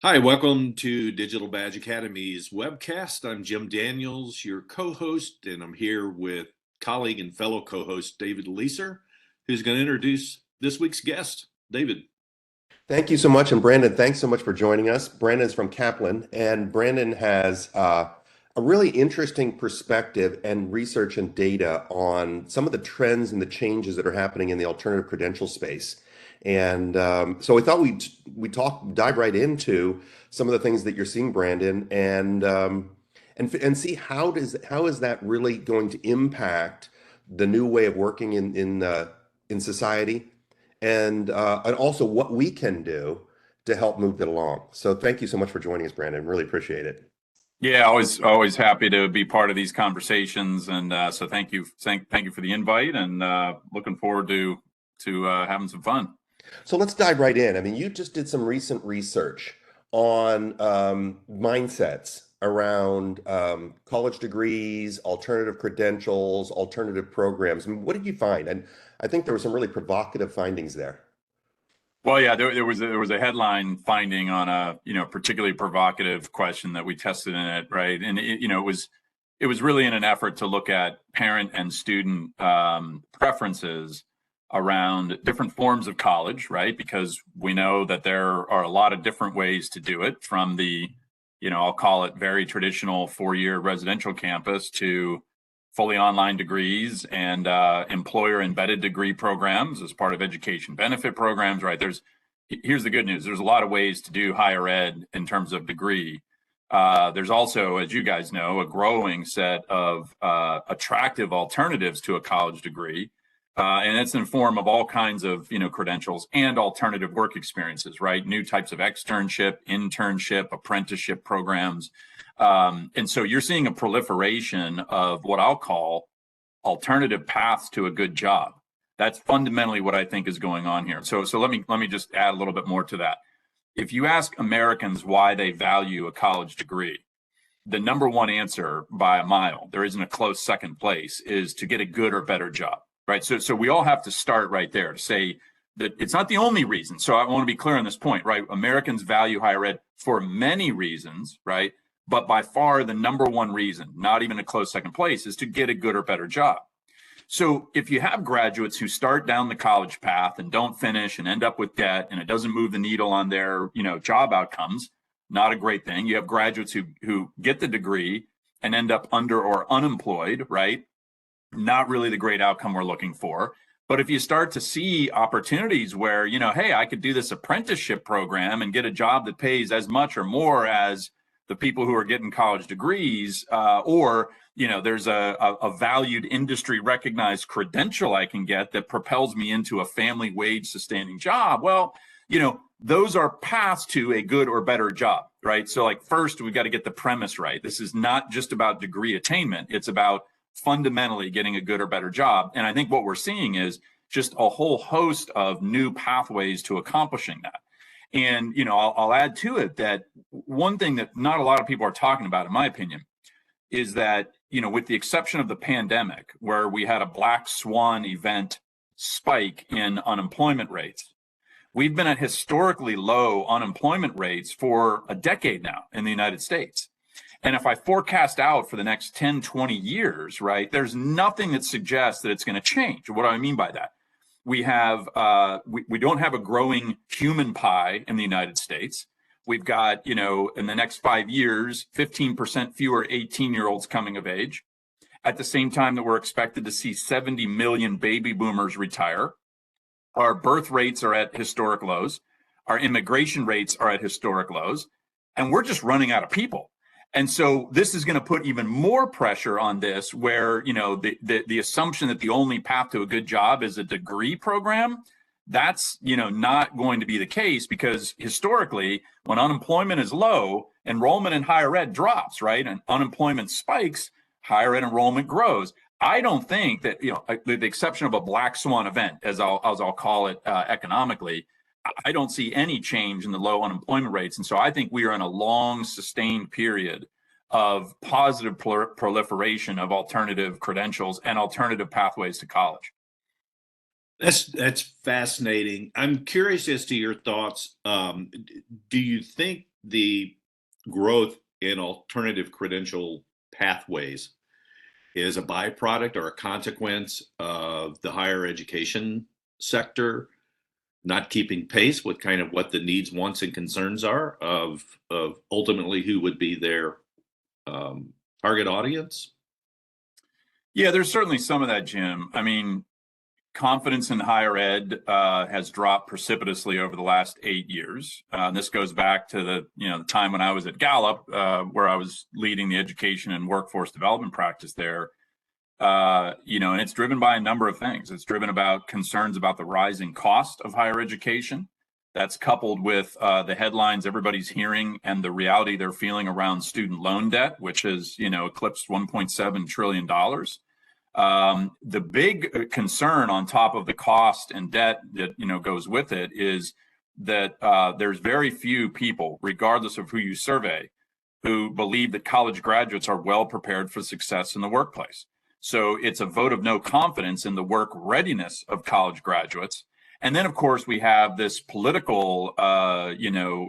Hi, welcome to Digital Badge Academy's webcast. I'm Jim Daniels, your co-host, and I'm here with colleague and fellow co-host David Leeser, who's going to introduce this week's guest. David. Thank you so much. And Brandon, thanks so much for joining us. Brandon's from Kaplan, and Brandon has a really interesting perspective and research and data on some of the trends and the changes that are happening in the alternative credential space. And so we thought we'd dive right into some of the things that you're seeing, Brandon, and see how is that really going to impact the new way of working in society and also what we can do to help move it along. So thank you so much for joining us, Brandon. Really appreciate it. Yeah, always happy to be part of these conversations, and so thank you for the invite, and looking forward to having some fun. So let's dive right in. I mean, you just did some recent research on mindsets around college degrees, alternative credentials, alternative programs. I mean, what did you find? And I think there were some really provocative findings there. Well, yeah, there was a headline finding on a particularly provocative question that we tested in it, right? And it was really in an effort to look at parent and student preferences around different forms of college, right? Because we know that there are a lot of different ways to do it, from the I'll call it very traditional 4-year residential campus to fully online degrees and employer embedded degree programs as part of education benefit programs, right? Here's the good news. There's a lot of ways to do higher ed in terms of degree. There's also, as you guys know, a growing set of attractive alternatives to a college degree. And it's in form of all kinds of, credentials and alternative work experiences, right? New types of externship, internship, apprenticeship programs. And so you're seeing a proliferation of what I'll call alternative paths to a good job. That's fundamentally what I think is going on here. So let me just add a little bit more to that. If you ask Americans why they value a college degree, the number one answer by a mile, there isn't a close second place, is to get a good or better job, right? So we all have to start right there to say that it's not the only reason. So I want to be clear on this point, right? Americans value higher ed for many reasons, right? But by far the number one reason, not even a close second place, is to get a good or better job. So if you have graduates who start down the college path and don't finish and end up with debt, and it doesn't move the needle on their, job outcomes, not a great thing. You have graduates who get the degree and end up under or unemployed, right? Not really the great outcome we're looking for. But if you start to see opportunities where, hey, I could do this apprenticeship program and get a job that pays as much or more as the people who are getting college degrees, or there's a valued industry recognized credential I can get that propels me into a family wage sustaining job. Well, those are paths to a good or better job, right? So like, first, we've got to get the premise right. This is not just about degree attainment. It's about fundamentally getting a good or better job. And I think what we're seeing is just a whole host of new pathways to accomplishing that. And, I'll add to it that one thing that not a lot of people are talking about, in my opinion, is that, with the exception of the pandemic, where we had a black swan event spike in unemployment rates, we've been at historically low unemployment rates for a decade now in the United States. And if I forecast out for the next 10, 20 years, right, there's nothing that suggests that it's going to change. What do I mean by that? We have we don't have a growing human pie in the United States. We've got, in the next 5 years, 15% fewer 18-year-olds coming of age. At the same time that we're expected to see 70 million baby boomers retire. Our birth rates are at historic lows. Our immigration rates are at historic lows. And we're just running out of people. And so this is going to put even more pressure on this, where, the assumption that the only path to a good job is a degree program, that's, not going to be the case, because historically, when unemployment is low, enrollment in higher ed drops, right? And unemployment spikes, higher ed enrollment grows. I don't think that, with the exception of a black swan event, as I'll call it economically, I don't see any change in the low unemployment rates. And so I think we are in a long, sustained period of positive proliferation of alternative credentials and alternative pathways to college. That's fascinating. I'm curious as to your thoughts. Do you think the growth in alternative credential pathways is a byproduct or a consequence of the higher education sector not keeping pace with kind of what the needs, wants, and concerns are of ultimately who would be their target audience? Yeah, there's certainly some of that, Jim. I mean, confidence in higher ed has dropped precipitously over the last 8 years. This goes back to the time when I was at Gallup, where I was leading the education and workforce development practice there. And it's driven by a number of things. It's driven about concerns about the rising cost of higher education. That's coupled with the headlines everybody's hearing and the reality they're feeling around student loan debt, which has, eclipsed $1.7 trillion. The big concern on top of the cost and debt that, goes with it is that there's very few people, regardless of who you survey, who believe that college graduates are well prepared for success in the workplace. So it's a vote of no confidence in the work readiness of college graduates. And then, of course, we have this political,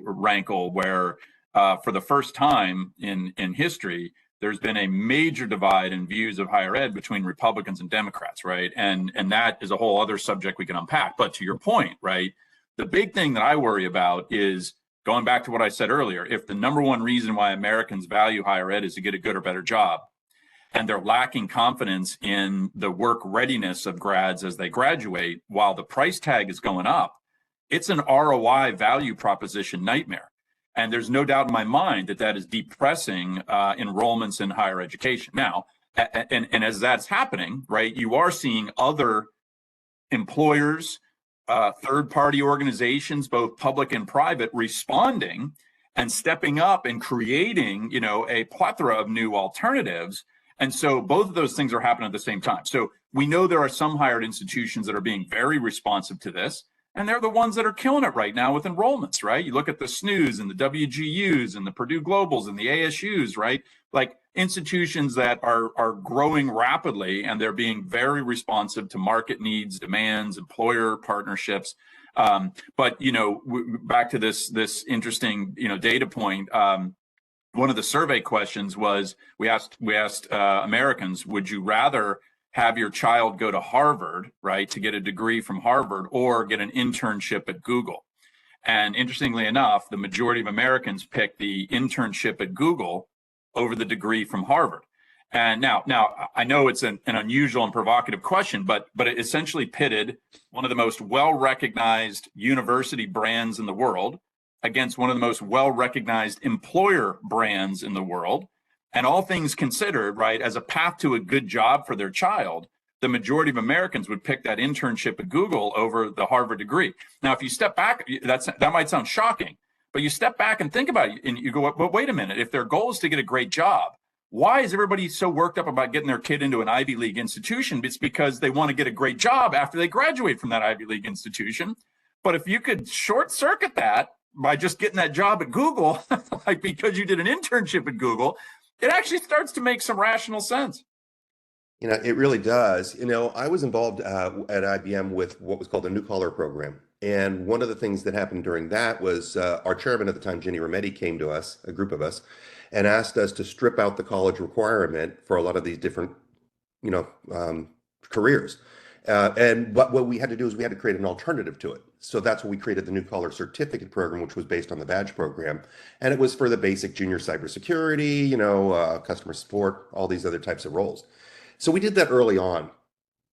rankle where for the first time in history, there's been a major divide in views of higher ed between Republicans and Democrats, right? And that is a whole other subject we can unpack. But to your point, right, the big thing that I worry about is going back to what I said earlier. If the number one reason why Americans value higher ed is to get a good or better job, and they're lacking confidence in the work readiness of grads as they graduate, while the price tag is going up, it's an ROI value proposition nightmare. And there's no doubt in my mind that that is depressing enrollments in higher education. Now, and as that's happening, right, you are seeing other employers, third-party organizations, both public and private, responding and stepping up and creating, a plethora of new alternatives. And so both of those things are happening at the same time. So we know there are some higher ed institutions that are being very responsive to this, and they're the ones that are killing it right now with enrollments, right? You look at the SNUs and the WGUs and the Purdue Globals and the ASUs, right? Like institutions that are growing rapidly, and they're being very responsive to market needs, demands, employer partnerships. But back to this interesting data point. One of the survey questions was we asked Americans, would you rather have your child go to Harvard, right, to get a degree from Harvard, or get an internship at Google? And interestingly enough, the majority of Americans picked the internship at Google over the degree from Harvard. And now I know it's an unusual and provocative question, but it essentially pitted one of the most well-recognized university brands in the world against one of the most well-recognized employer brands in the world. And all things considered, right, as a path to a good job for their child, the majority of Americans would pick that internship at Google over the Harvard degree. Now, if you step back, that might sound shocking, but you step back and think about it, and you go, but wait a minute, if their goal is to get a great job, why is everybody so worked up about getting their kid into an Ivy League institution? It's because they want to get a great job after they graduate from that Ivy League institution. But if you could short circuit that by just getting that job at Google, like because you did an internship at Google, it actually starts to make some rational sense. It really does. I was involved at IBM with what was called the New Collar Program. And one of the things that happened during that was our chairman at the time, Ginny Rometty, came to us, a group of us, and asked us to strip out the college requirement for a lot of these different, careers. And what we had to do is we had to create an alternative to it. So that's when we created the New Collar Certificate Program, which was based on the badge program. And it was for the basic junior cybersecurity, customer support, all these other types of roles. So we did that early on.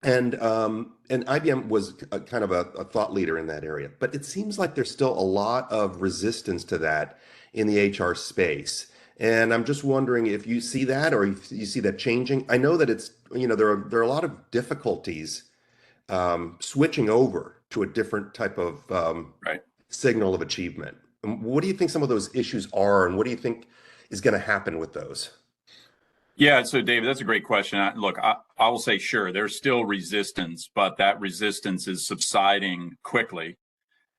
And IBM was kind of a thought leader in that area. But it seems like there's still a lot of resistance to that in the HR space. And I'm just wondering if you see that, or if you see that changing. I know that it's, there are a lot of difficulties switching over to a different type of Right. signal of achievement. What do you think some of those issues are, and what do you think is going to happen with those? Yeah, so David, that's a great question. Look, I will say, sure, there's still resistance, but that resistance is subsiding quickly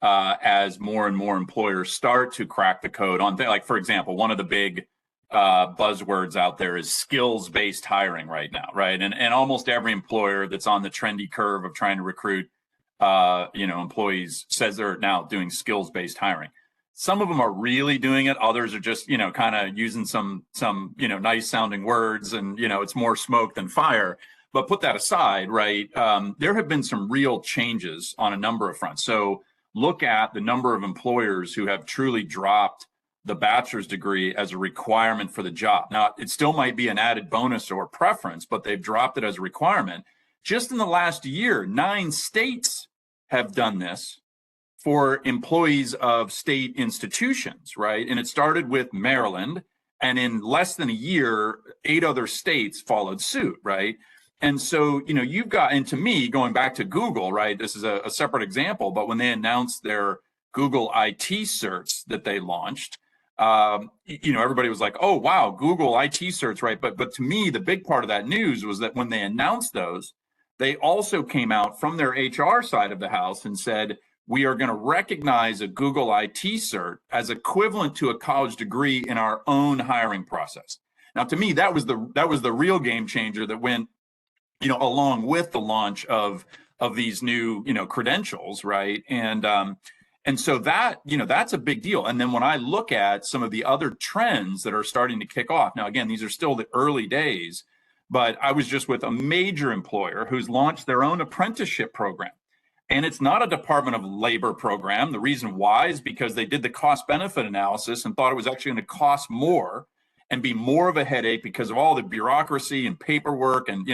as more and more employers start to crack the code on things. Like, for example, one of the big buzzwords out there is skills-based hiring right now, right? And almost every employer that's on the trendy curve of trying to recruit, employees says they're now doing skills-based hiring. Some of them are really doing it. Others are just, kind of using some, nice sounding words, and, it's more smoke than fire. But put that aside, right? There have been some real changes on a number of fronts. So look at the number of employers who have truly dropped the bachelor's degree as a requirement for the job. Now, it still might be an added bonus or preference, but they've dropped it as a requirement. Just in the last year, 9 states have done this for employees of state institutions, right? And it started with Maryland, and in less than a year, 8 other states followed suit, right? And so, you've got, and to me, going back to Google, right? This is a separate example, but when they announced their Google IT certs that they launched, everybody was like, oh, wow, Google IT certs, right? But to me, the big part of that news was that when they announced those, they also came out from their HR side of the house and said, we are going to recognize a Google IT cert as equivalent to a college degree in our own hiring process. Now, to me, that was the real game changer that went, along with the launch of these new, credentials, right? And so that, that's a big deal. And then when I look at some of the other trends that are starting to kick off, now, again, these are still the early days, but I was just with a major employer who's launched their own apprenticeship program. And it's not a Department of Labor program. The reason why is because they did the cost benefit analysis and thought it was actually going to cost more and be more of a headache because of all the bureaucracy and paperwork and,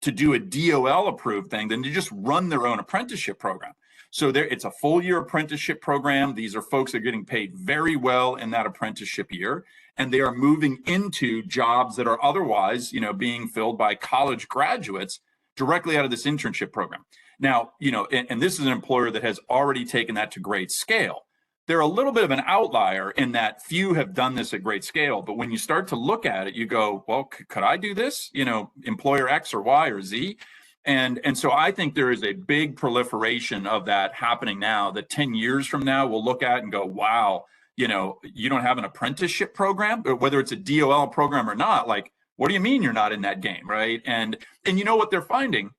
to do a DOL approved thing than to just run their own apprenticeship program. So it's a full year apprenticeship program. These are folks that are getting paid very well in that apprenticeship year, and they are moving into jobs that are otherwise, being filled by college graduates directly out of this internship program. Now, and this is an employer that has already taken that to great scale. They're a little bit of an outlier in that few have done this at great scale. But when you start to look at it, you go, well, could I do this? Employer X or Y or Z. And so I think there is a big proliferation of that happening now that 10 years from now, we'll look at and go, wow, you don't have an apprenticeship program, or whether it's a DOL program or not. Like, what do you mean you're not in that game, right? And you know what they're finding?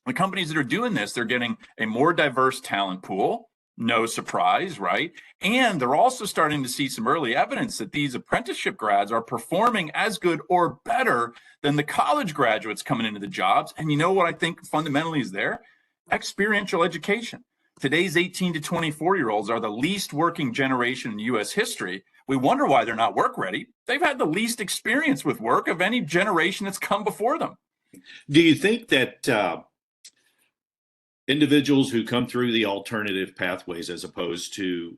The companies that are doing this, they're getting a more diverse talent pool. No surprise, right? And they're also starting to see some early evidence that these apprenticeship grads are performing as good or better than the college graduates coming into the jobs. And you know what I think fundamentally is there? Experiential education. Today's 18 to 24-year-olds are the least working generation in U.S. history. We wonder why they're not work ready. They've had the least experience with work of any generation that's come before them. Do you think that individuals who come through the alternative pathways as opposed to,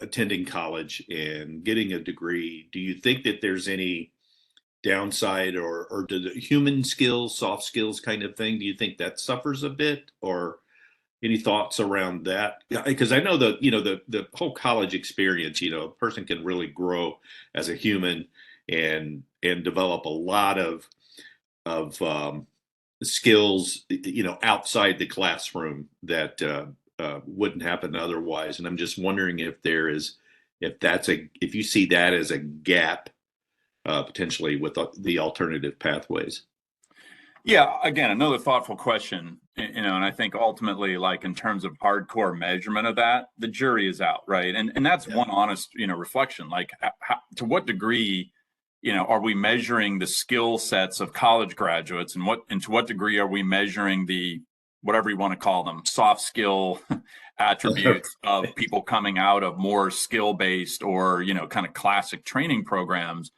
attending college and getting a degree, do you think that there's any downside or do the human skills, soft skills kind of thing, do you think that suffers a bit, or any thoughts around that? Because I know the whole college experience, a person can really grow as a human and develop a lot of skills, outside the classroom that wouldn't happen otherwise. And I'm just wondering if you see that as a gap potentially with the alternative pathways. Yeah, again, another thoughtful question, and I think ultimately, like in terms of hardcore measurement of that, the jury is out, right? And that's one honest, reflection. Like, to what degree, are we measuring the skill sets of college graduates, and to what degree are we measuring the, whatever you want to call them, soft skill attributes of people coming out of more skill-based or, kind of classic training programs?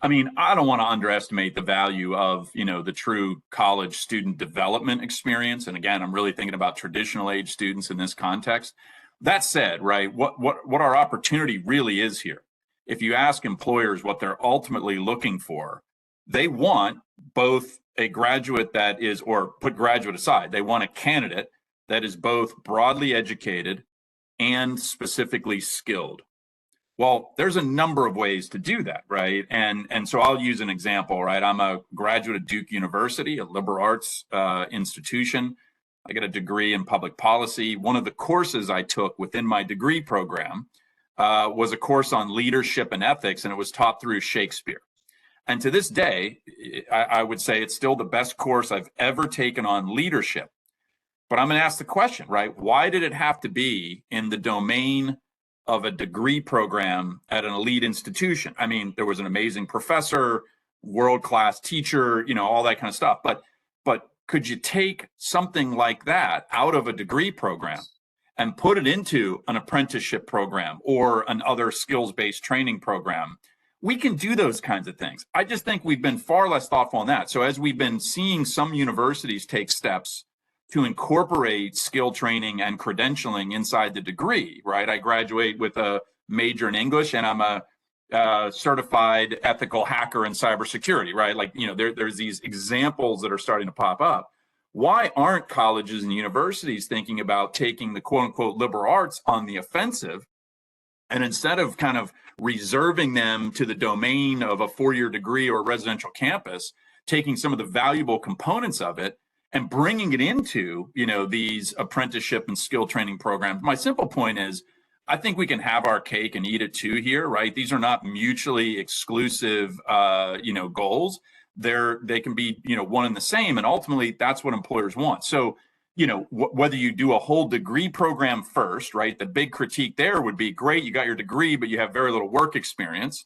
I mean, I don't want to underestimate the value of, the true college student development experience. And again, I'm really thinking about traditional age students in this context. That said, right, what our opportunity really is here, if you ask employers what they're ultimately looking for, they want both a graduate that is, or put graduate aside, they want a candidate that is both broadly educated and specifically skilled. Well, there's a number of ways to do that, right? And so I'll use an example, right? I'm a graduate of Duke University, a liberal arts institution. I got a degree in public policy. One of the courses I took within my degree program was a course on leadership and ethics, and it was taught through Shakespeare. And to this day, I would say it's still the best course I've ever taken on leadership. But I'm going to ask the question, right? Why did it have to be in the domain of a degree program at an elite institution. I mean, there was an amazing professor, world-class teacher, all that kind of stuff. But could you take something like that out of a degree program and put it into an apprenticeship program or another skills-based training program? We can do those kinds of things. I just think we've been far less thoughtful on that. So as we've been seeing some universities take steps to incorporate skill training and credentialing inside the degree, right? I graduate with a major in English, and I'm a certified ethical hacker in cybersecurity, right? Like, there's these examples that are starting to pop up. Why aren't colleges and universities thinking about taking the quote unquote liberal arts on the offensive, and instead of kind of reserving them to the domain of a 4-year degree or a residential campus, taking some of the valuable components of it and bringing it into, these apprenticeship and skill training programs? My simple point is, I think we can have our cake and eat it too here, right? These are not mutually exclusive, goals. They can be, one and the same, and ultimately that's what employers want. So, whether you do a whole degree program first, right? The big critique there would be, great, you got your degree, but you have very little work experience.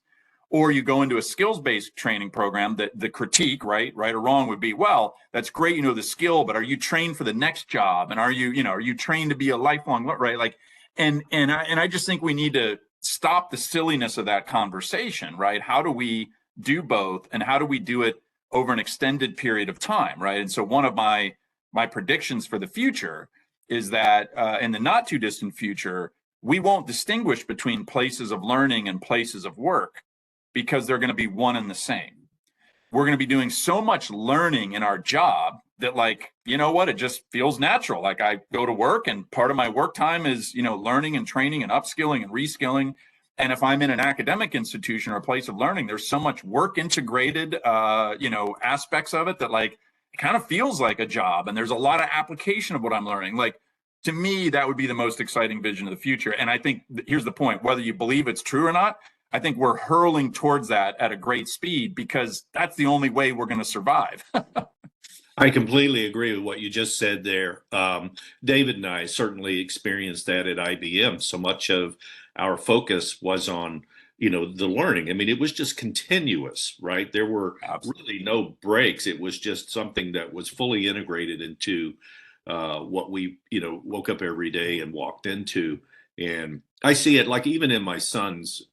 Or you go into a skills-based training program, that the critique, right or wrong, would be, well, that's great, you know the skill, but are you trained for the next job? And are you trained to be a lifelong, right? Like, and I just think we need to stop the silliness of that conversation, right? How do we do both, and how do we do it over an extended period of time, right? And so one of my predictions for the future is that in the not too distant future, we won't distinguish between places of learning and places of work, because they're going to be one and the same. We're going to be doing so much learning in our job that, like, it just feels natural. Like, I go to work, and part of my work time is, learning and training and upskilling and reskilling. And if I'm in an academic institution or a place of learning, there's so much work integrated, aspects of it that, like, it kind of feels like a job. And there's a lot of application of what I'm learning. Like, to me, that would be the most exciting vision of the future. And I think here's the point: whether you believe it's true or not, I think we're hurling towards that at a great speed, because that's the only way we're going to survive. I completely agree with what you just said there. David and I certainly experienced that at IBM. So much of our focus was on, the learning. I mean, it was just continuous, right? There were really no breaks. It was just something that was fully integrated into what we, woke up every day and walked into. And I see it, like, even in my son's,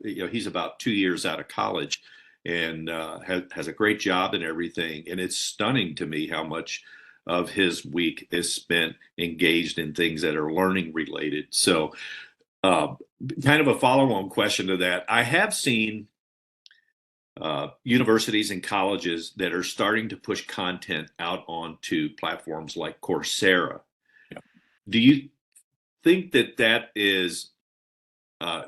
he's about 2 years out of college, and has a great job and everything. And it's stunning to me how much of his week is spent engaged in things that are learning related. So kind of a follow-on question to that, I have seen universities and colleges that are starting to push content out onto platforms like Coursera. Yeah. Do you think that is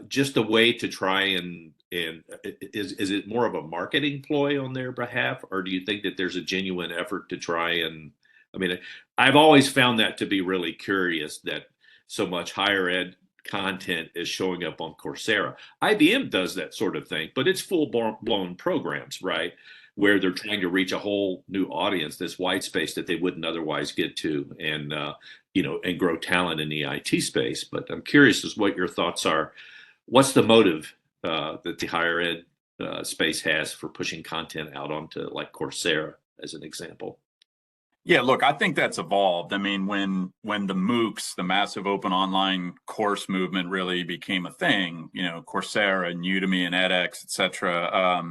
just a way to try and is it more of a marketing ploy on their behalf, or do you think that there's a genuine effort to try and, I mean, I've always found that to be really curious, that so much higher ed content is showing up on Coursera. IBM does that sort of thing, but it's full blown programs, right? Where they're trying to reach a whole new audience, this white space that they wouldn't otherwise get to, and and grow talent in the IT space. But I'm curious as what your thoughts are. What's the motive that the higher ed space has for pushing content out onto, like, Coursera as an example? Yeah, look, I think that's evolved. I mean, when the MOOCs, the massive open online course movement, really became a thing, Coursera and Udemy and edX, et cetera,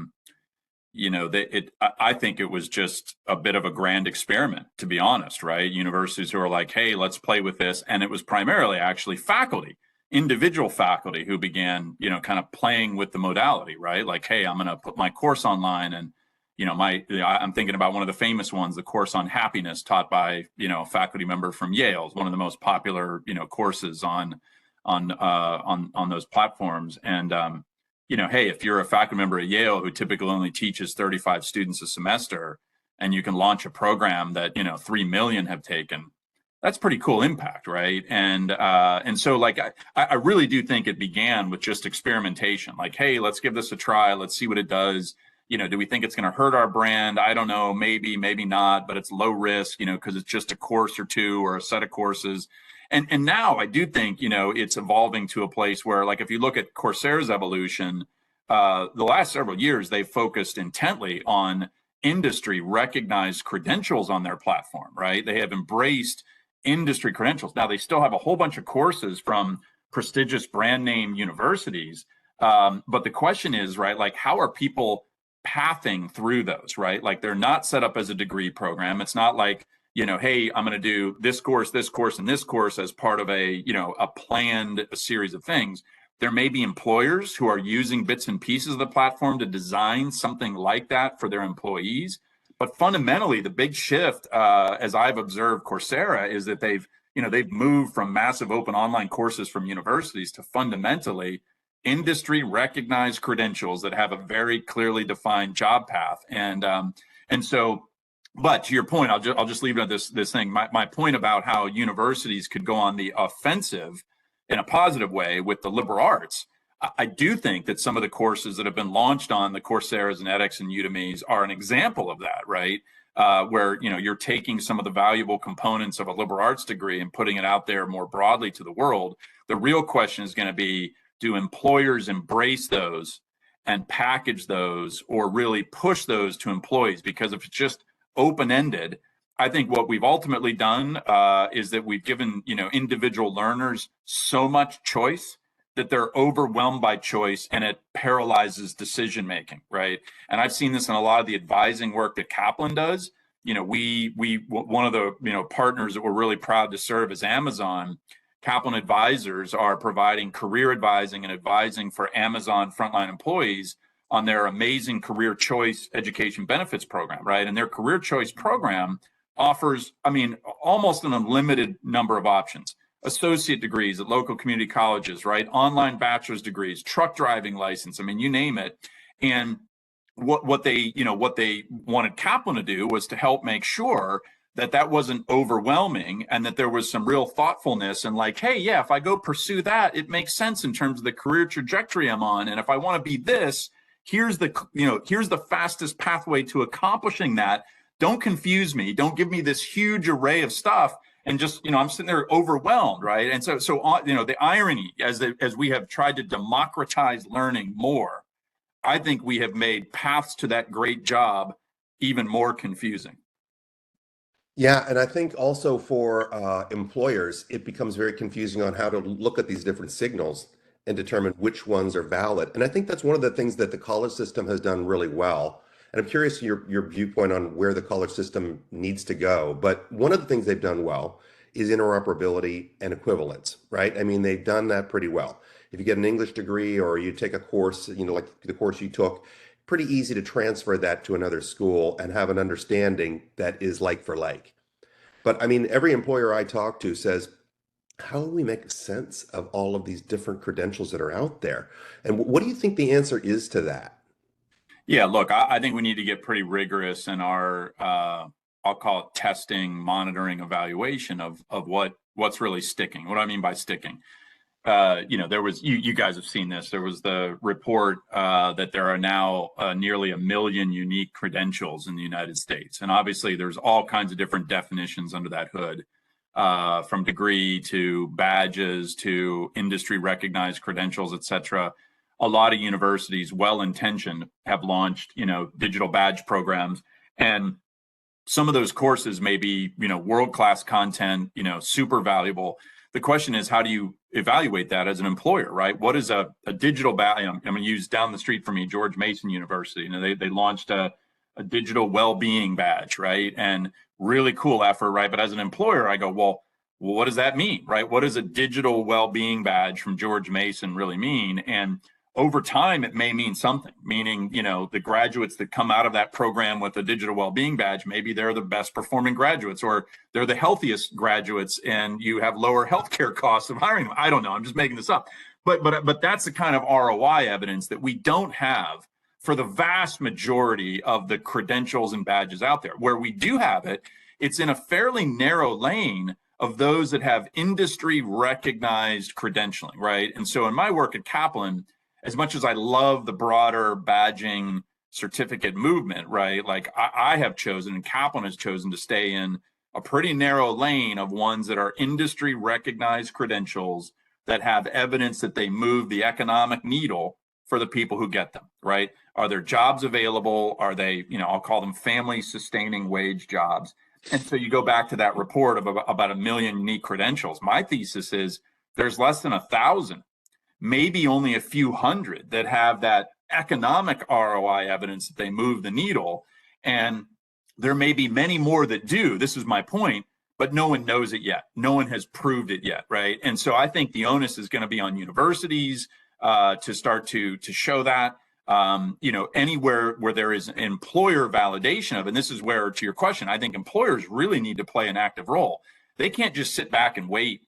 I think it was just a bit of a grand experiment, to be honest, right? Universities who are like, hey, let's play with this. And it was primarily actually faculty, individual faculty, who began, kind of playing with the modality, right? Like, hey, I'm going to put my course online, and, I'm thinking about one of the famous ones, the course on happiness, taught by, a faculty member from Yale. It's one of the most popular, courses on those platforms. And, hey, if you're a faculty member at Yale who typically only teaches 35 students a semester, and you can launch a program that, 3 million have taken, that's pretty cool impact, right? And so, like, I really do think it began with just experimentation. Like, hey, let's give this a try. Let's see what it does. Do we think it's going to hurt our brand? I don't know, maybe not, but it's low risk, because it's just a course or two or a set of courses. And now I do think, it's evolving to a place where, like, if you look at Coursera's evolution, the last several years, they've focused intently on industry recognized credentials on their platform, right? They have embraced industry credentials. Now, they still have a whole bunch of courses from prestigious brand name universities. But the question is, right, like, how are people pathing through those, right? Like, they're not set up as a degree program. It's not like, hey, I'm going to do this course, and this course as part of a planned series of things. There may be employers who are using bits and pieces of the platform to design something like that for their employees. But fundamentally, the big shift, as I've observed Coursera, is that they've moved from massive open online courses from universities to fundamentally industry recognized credentials that have a very clearly defined job path. And so, but to your point, I'll just leave it at this thing. My point about how universities could go on the offensive in a positive way with the liberal arts. I do think that some of the courses that have been launched on the Coursera's and edX and Udemy's are an example of that, right? Where you're taking some of the valuable components of a liberal arts degree and putting it out there more broadly to the world. The real question is going to be, do employers embrace those and package those, or really push those to employees? Because if it's just open-ended, I think what we've ultimately done is that we've given individual learners so much choice that they're overwhelmed by choice, and it paralyzes decision making, right? And I've seen this in a lot of the advising work that Kaplan does. We one of the partners that we're really proud to serve is Amazon. Kaplan Advisors are providing career advising and advising for Amazon frontline employees on their amazing career choice education benefits program, right? And their career choice program offers, almost an unlimited number of options. Associate degrees at local community colleges, right? Online bachelor's degrees, truck driving license, you name it. And what they wanted Kaplan to do was to help make sure that wasn't overwhelming, and that there was some real thoughtfulness, and like, hey, yeah, if I go pursue that, it makes sense in terms of the career trajectory I'm on. And if I want to be this, here's the fastest pathway to accomplishing that. Don't confuse me. Don't give me this huge array of stuff. And just, I'm sitting there overwhelmed, right? And so the irony, as we have tried to democratize learning more, I think we have made paths to that great job even more confusing. Yeah, and I think also for employers, it becomes very confusing on how to look at these different signals and determine which ones are valid. And I think that's one of the things that the college system has done really well. And I'm curious your viewpoint on where the college system needs to go. But one of the things they've done well is interoperability and equivalence, right? They've done that pretty well. If you get an English degree or you take a course, like the course you took, pretty easy to transfer that to another school and have an understanding that is like for like. But every employer I talk to says, how do we make sense of all of these different credentials that are out there? And what do you think the answer is to that? Yeah, look, I think we need to get pretty rigorous in our, I'll call it testing, monitoring, evaluation of what's really sticking. What do I mean by sticking? There was, you guys have seen this. There was the report that there are now nearly 1 million unique credentials in the United States. And obviously there's all kinds of different definitions under that hood, from degree to badges to industry recognized credentials, et cetera. A lot of universities, well-intentioned, have launched, digital badge programs. And some of those courses may be, world-class content, super valuable. The question is, how do you evaluate that as an employer, right? What is a digital badge? I'm going to use down the street from me, George Mason University. They launched a digital well-being badge, right? And really cool effort, right? But as an employer, I go, well, what does that mean, right? What does a digital well-being badge from George Mason really mean? And over time, it may mean something, meaning, the graduates that come out of that program with a digital well-being badge, maybe they're the best performing graduates, or they're the healthiest graduates, and you have lower healthcare costs of hiring them. I don't know. I'm just making this up. But that's the kind of ROI evidence that we don't have for the vast majority of the credentials and badges out there. Where we do have it, it's in a fairly narrow lane of those that have industry recognized credentialing, right? And so in my work at Kaplan, as much as I love the broader badging certificate movement, right? Like I have chosen, and Kaplan has chosen, to stay in a pretty narrow lane of ones that are industry recognized credentials that have evidence that they move the economic needle for the people who get them, right? Are there jobs available? Are they, I'll call them family sustaining wage jobs. And so you go back to that report of about 1 million unique credentials. My thesis is there's less than 1,000, maybe only a few hundred that have that economic ROI evidence that they move the needle. And there may be many more that do. This is my point, but no one knows it yet. No one has proved it yet, right? And so I think the onus is going to be on universities to start to show that. Anywhere where there is employer validation of, and this is where, to your question, I think employers really need to play an active role. They can't just sit back and wait,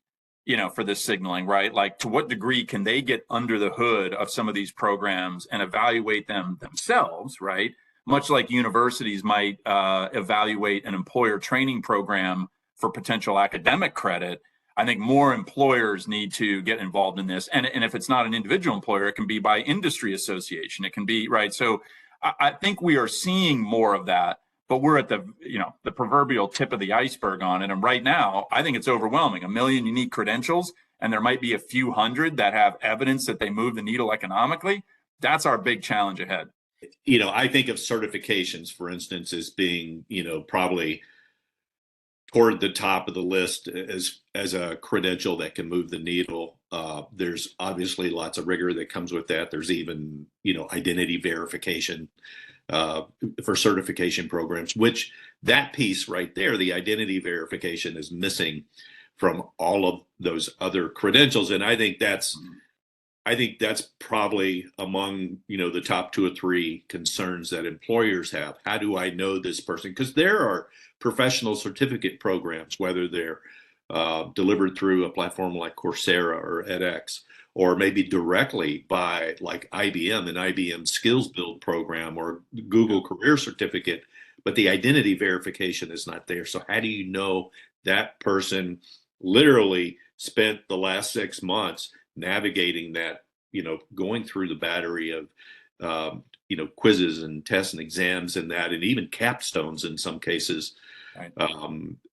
for this signaling, right? Like, to what degree can they get under the hood of some of these programs and evaluate them themselves, right? Much like universities might evaluate an employer training program for potential academic credit, I think more employers need to get involved in this. And if it's not an individual employer, it can be by industry association. It can be, right? So I think we are seeing more of that, but we're at the proverbial tip of the iceberg on it. And right now, I think it's overwhelming. 1 million unique credentials, and there might be a few hundred that have evidence that they move the needle economically. That's our big challenge ahead. I think of certifications, for instance, as being, probably toward the top of the list as a credential that can move the needle. There's obviously lots of rigor that comes with that. There's even, identity verification for certification programs, which that piece right there, the identity verification, is missing from all of those other credentials. And I think that's probably among, the top 2 or 3 concerns that employers have. How do I know this person? Because there are professional certificate programs, whether they're delivered through a platform like Coursera or edX, or maybe directly by like IBM, an IBM Skills Build program, or Google Career Certificate, but the identity verification is not there. So how do you know that person literally spent the last 6 months navigating that, going through the battery of, quizzes and tests and exams and that, and even capstones in some cases. Right.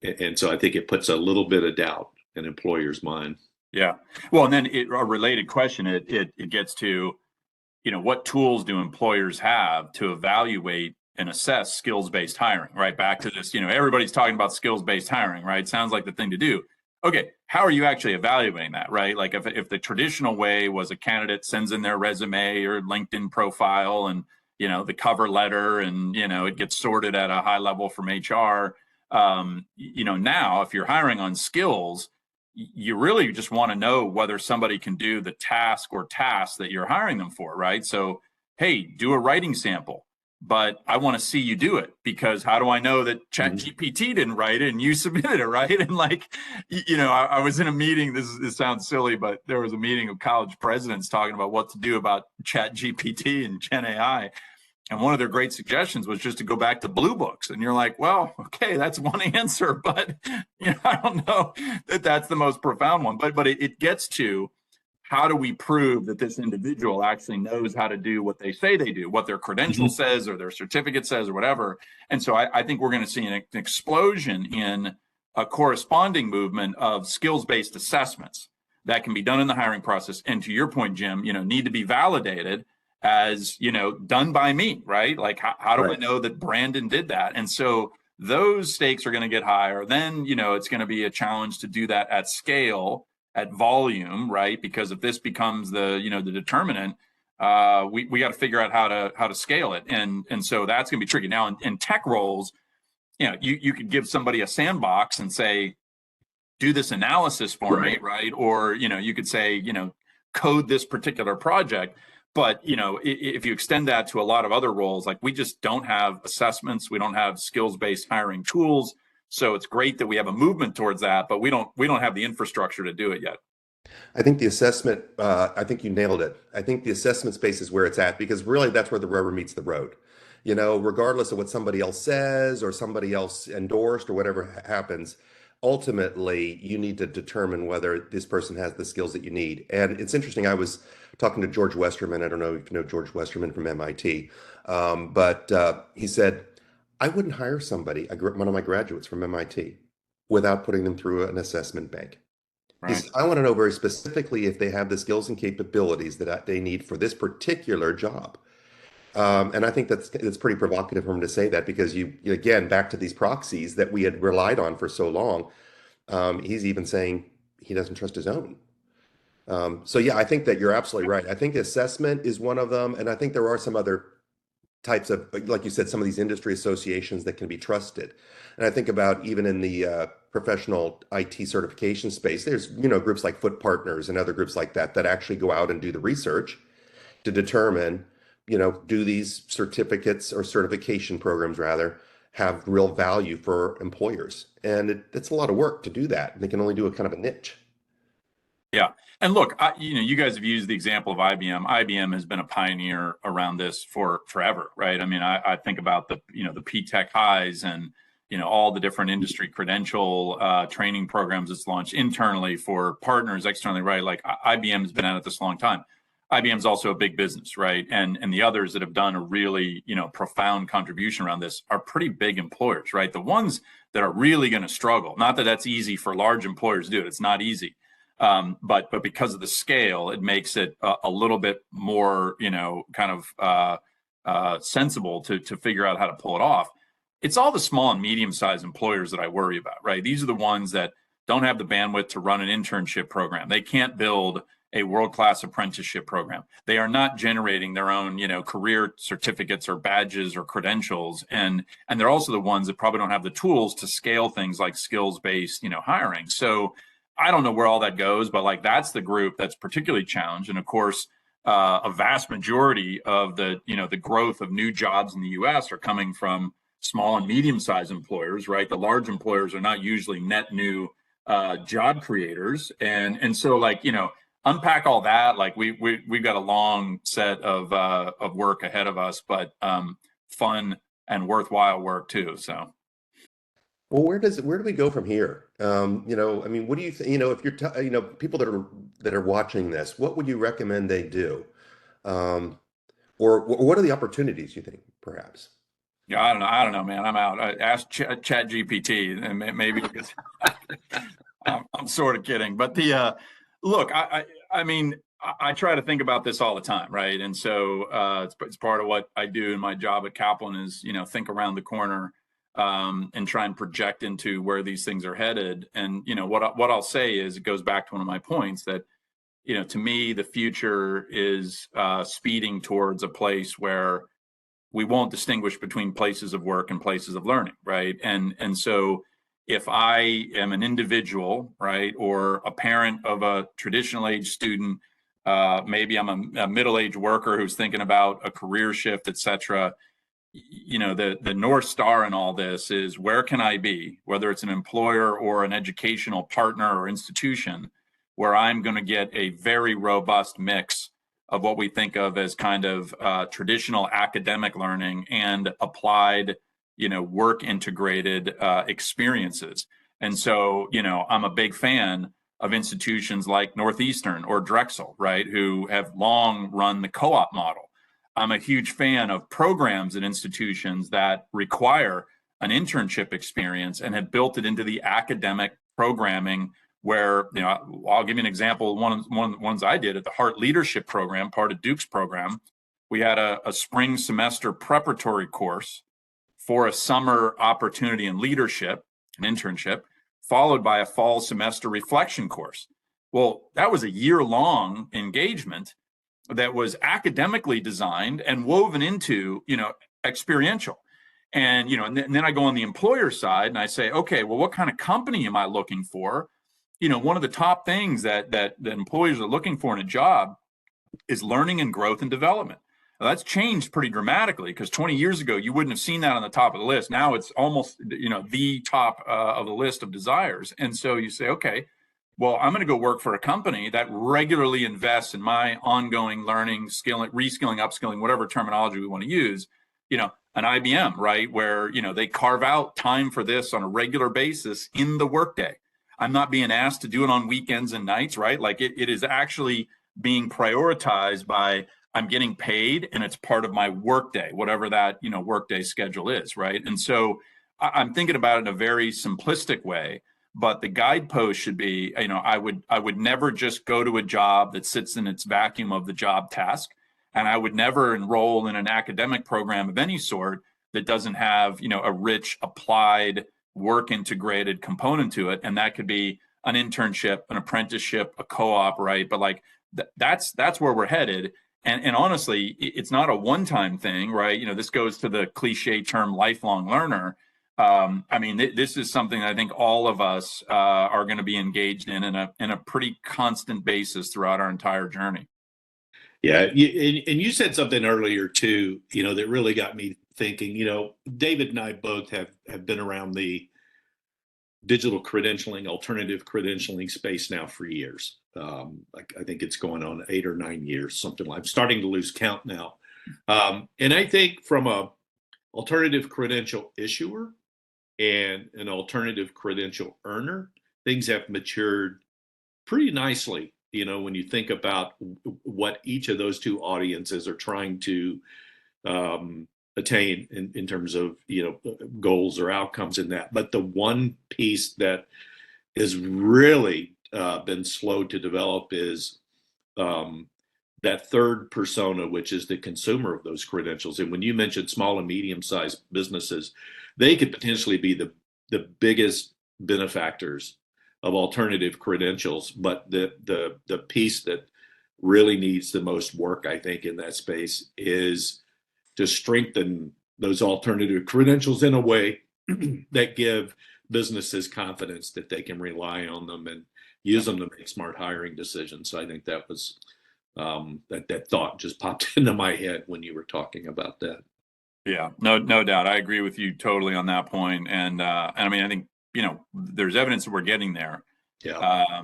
And so I think it puts a little bit of doubt in employers' mind. Yeah. Well, and then a related question, it gets to, what tools do employers have to evaluate and assess skills-based hiring, right? Back to this, everybody's talking about skills-based hiring, right? Sounds like the thing to do. Okay, how are you actually evaluating that, right? Like if the traditional way was a candidate sends in their resume or LinkedIn profile and, the cover letter, and, it gets sorted at a high level from HR. Now if you're hiring on skills, you really just want to know whether somebody can do the task or tasks that you're hiring them for, right? So, hey, do a writing sample, but I want to see you do it, because how do I know that ChatGPT didn't write it and you submitted it, right? And like, I was in a meeting, this sounds silly, but there was a meeting of college presidents talking about what to do about ChatGPT and Gen AI. And one of their great suggestions was just to go back to blue books. And you're like, well, okay, that's one answer, but I don't know that that's the most profound one. But it gets to, how do we prove that this individual actually knows how to do what they say they do, what their credential says or their certificate says or whatever. And so I think we're going to see an explosion in a corresponding movement of skills-based assessments that can be done in the hiring process. And to your point, Jim, need to be validated as, done by me, right? Like, how do I know that Brandon did that? And so those stakes are going to get higher. Then, it's going to be a challenge to do that at scale, at volume, right? Because if this becomes the determinant, we got to figure out how to scale it. And so that's going to be tricky. Now in tech roles, you could give somebody a sandbox and say, do this analysis for me, right? Or, you could say, code this particular project. But, if you extend that to a lot of other roles, like, we just don't have assessments, we don't have skills-based hiring tools. So it's great that we have a movement towards that, but we don't have the infrastructure to do it yet. I think the assessment, I think you nailed it. I think the assessment space is where it's at, because really that's where the rubber meets the road. Regardless of what somebody else says or somebody else endorsed or whatever happens, ultimately you need to determine whether this person has the skills that you need. And it's interesting, I was talking to George Westerman. I don't know if you know George Westerman from MIT, but he said, I wouldn't hire somebody, one of my graduates from MIT, without putting them through an assessment bank. He Right. says, I want to know very specifically if they have the skills and capabilities that they need for this particular job. And I think that's pretty provocative for him to say that, because again, back to these proxies that we had relied on for so long. He's even saying he doesn't trust his own. So yeah, I think that you're absolutely right. I think assessment is one of them, and I think there are some other types of, like you said, some of these industry associations that can be trusted. And I think about even in the professional IT certification space, there's groups like Foot Partners and other groups like that that actually go out and do the research to determine, do these certificates or certification programs rather have real value for employers? And it's a lot of work to do that. And they can only do a kind of a niche. Yeah. And look, you guys have used the example of IBM. IBM has been a pioneer around this for forever, right? I mean, I think about the P-Tech highs and, all the different industry credential training programs it's launched internally for partners, externally, right? Like IBM has been at it this long time. IBM is also a big business, right? And the others that have done a really, profound contribution around this are pretty big employers, right? The ones that are really going to struggle, not that that's easy for large employers to do it, it's not easy. But because of the scale, it makes it a little bit more, kind of sensible to figure out how to pull it off. It's all the small and medium-sized employers that I worry about, right? These are the ones that don't have the bandwidth to run an internship program. They can't build a world-class apprenticeship program. They are not generating their own, career certificates or badges or credentials, and they're also the ones that probably don't have the tools to scale things like skills-based, hiring. So I don't know where all that goes, but like that's the group that's particularly challenged. And of course, a vast majority of the growth of new jobs in the U.S. are coming from small and medium-sized employers, right? The large employers are not usually net new job creators, and so like unpack all that. Like we've got a long set of work ahead of us, but fun and worthwhile work too. So. Well, where do we go from here? I mean, what do you think, if you're, people that are watching this, what would you recommend they do? Or what are the opportunities you think, perhaps? Yeah, I don't know, man. I'm out. I asked Chat GPT, and maybe because I'm sort of kidding. But look, I mean, I try to think about this all the time, right? And so it's part of what I do in my job at Kaplan is think around the corner and try and project into where these things are headed. And what I'll say is it goes back to one of my points that to me the future is speeding towards a place where we won't distinguish between places of work and places of learning, right? And so if I am an individual, right, or a parent of a traditional age student, maybe I'm a middle-aged worker who's thinking about a career shift, et cetera, the North Star in all this is where can I be, whether it's an employer or an educational partner or institution, where I'm going to get a very robust mix of what we think of as kind of traditional academic learning and applied, work integrated experiences. And so, I'm a big fan of institutions like Northeastern or Drexel, right, who have long run the co-op model. I'm a huge fan of programs and institutions that require an internship experience and have built it into the academic programming where, I'll give you an example. One of the ones I did at the Heart Leadership Program, part of Duke's program, we had a spring semester preparatory course for a summer opportunity in leadership, an internship, followed by a fall semester reflection course. Well, that was a year-long engagement that was academically designed and woven into, experiential. And, and then I go on the employer side and I say, okay, well, what kind of company am I looking for? One of the top things that employers are looking for in a job is learning and growth and development. Now, that's changed pretty dramatically because 20 years ago, you wouldn't have seen that on the top of the list. Now it's almost, the top of the list of desires. And so you say, okay, well, I'm going to go work for a company that regularly invests in my ongoing learning, skilling, reskilling, upskilling, whatever terminology we want to use, an IBM, right? Where, they carve out time for this on a regular basis in the workday. I'm not being asked to do it on weekends and nights, right? Like it is actually being prioritized by I'm getting paid and it's part of my workday, whatever that, workday schedule is, right? And so I'm thinking about it in a very simplistic way. but the guidepost should be, I would never just go to a job that sits in its vacuum of the job task. And I would never enroll in an academic program of any sort that doesn't have, a rich applied work integrated component to it. And that could be an internship, an apprenticeship, a co-op, right? But like that's where we're headed. And honestly, it's not a one-time thing, right? This goes to the cliche term lifelong learner. This is something I think all of us are going to be engaged in a pretty constant basis throughout our entire journey. Yeah, and you said something earlier too, that really got me thinking. David and I both have been around the digital credentialing, alternative credentialing space now for years. I think it's going on 8 or 9 years, something like. I'm starting to lose count now. And I think from a alternative credential issuer and an alternative credential earner, things have matured pretty nicely. When you think about what each of those two audiences are trying to attain in terms of goals or outcomes in that. But the one piece that has really been slow to develop is that third persona, which is the consumer of those credentials. And when you mentioned small and medium-sized businesses, they could potentially be the biggest benefactors of alternative credentials. But the piece that really needs the most work, I think, in that space is to strengthen those alternative credentials in a way that give businesses confidence that they can rely on them and use them to make smart hiring decisions. So I think that was that thought just popped into my head when you were talking about that. Yeah, no doubt. I agree with you totally on that point. And I think, there's evidence that we're getting there. Yeah.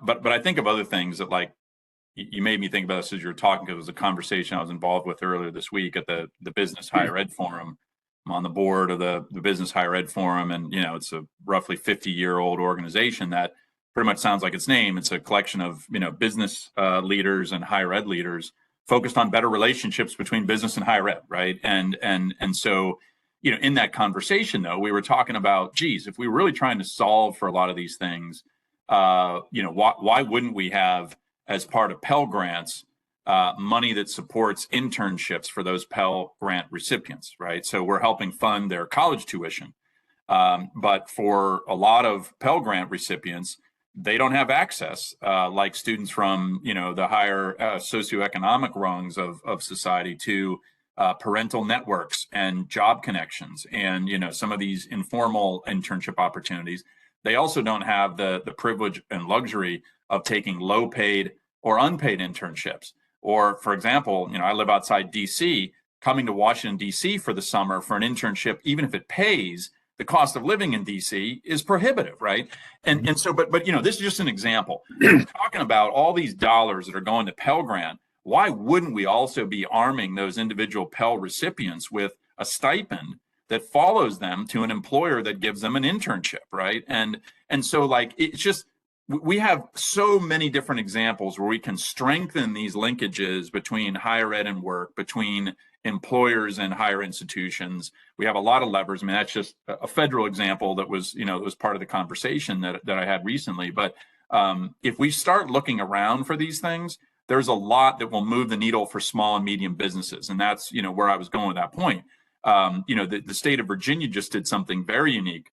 But I think of other things that, like, you made me think about this as you were talking, because it was a conversation I was involved with earlier this week at the Business Higher Ed Forum. I'm on the board of the Business Higher Ed Forum, and it's a roughly 50-year-old organization that pretty much sounds like its name. It's a collection of business leaders and higher ed leaders focused on better relationships between business and higher ed, right? And so in that conversation, though, we were talking about, geez, if we were really trying to solve for a lot of these things, why wouldn't we have, as part of Pell Grants, money that supports internships for those Pell Grant recipients, right? So we're helping fund their college tuition. But for a lot of Pell Grant recipients, they don't have access, like students from, the higher socioeconomic rungs of society, to parental networks and job connections and, some of these informal internship opportunities. They also don't have the privilege and luxury of taking low paid or unpaid internships. Or, for example, I live outside DC. Coming to Washington, DC for the summer for an internship, even if it pays, the cost of living in DC is prohibitive, right? And so, but this is just an example. We're talking about all these dollars that are going to Pell Grant. Why wouldn't we also be arming those individual Pell recipients with a stipend that follows them to an employer that gives them an internship, right? And so, like, it's just, we have so many different examples where we can strengthen these linkages between higher ed and work, between employers and higher institutions. We have a lot of levers. I mean, that's just a federal example that was, that was part of the conversation that I had recently. But if we start looking around for these things, there's a lot that will move the needle for small and medium businesses. And that's, where I was going with that point. The state of Virginia just did something very unique.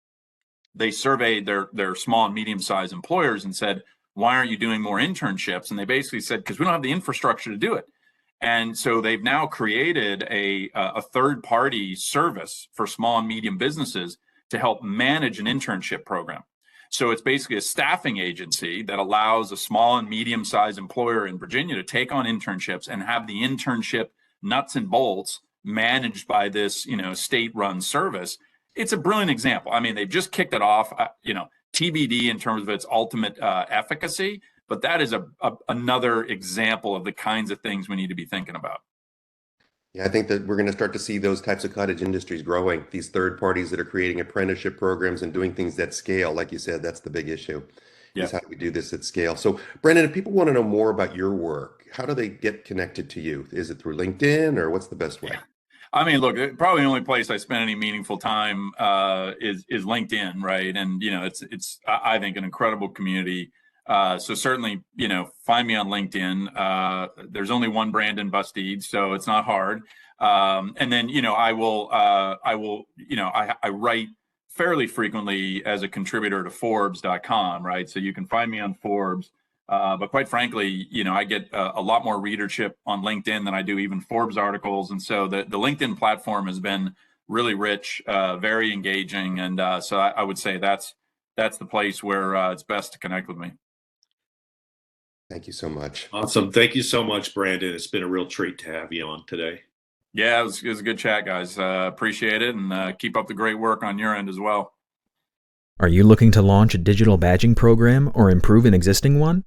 They surveyed their small and medium-sized employers and said, why aren't you doing more internships? And they basically said, because we don't have the infrastructure to do it. And so they've now created a third-party service for small and medium businesses to help manage an internship program. So it's basically a staffing agency that allows a small and medium-sized employer in Virginia to take on internships and have the internship nuts and bolts managed by this, state-run service. It's a brilliant example. I mean, they've just kicked it off, TBD in terms of its ultimate efficacy, but that is another example of the kinds of things we need to be thinking about. Yeah, I think that we're going to start to see those types of cottage industries growing, these third parties that are creating apprenticeship programs and doing things at scale. Like you said, that's the big issue, is how do we do this at scale? So, Brandon, if people want to know more about your work, how do they get connected to you? Is it through LinkedIn, or what's the best way? I mean, look, probably the only place I spend any meaningful time is LinkedIn, right? And it's I think an incredible community. So certainly, find me on LinkedIn. There's only one Brandon Busteed, so it's not hard. And then I will I write fairly frequently as a contributor to Forbes.com, right? So you can find me on Forbes. But quite frankly, I get a lot more readership on LinkedIn than I do even Forbes articles. And so the LinkedIn platform has been really rich, very engaging. And so I would say that's the place where it's best to connect with me. Thank you so much. Awesome. Thank you so much, Brandon. It's been a real treat to have you on today. Yeah, it was a good chat, guys. Appreciate it. And keep up the great work on your end as well. Are you looking to launch a digital badging program or improve an existing one?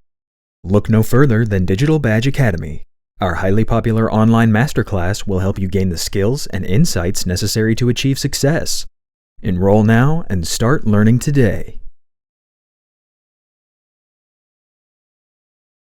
Look no further than Digital Badge Academy. Our highly popular online masterclass will help you gain the skills and insights necessary to achieve success. Enroll now and start learning today.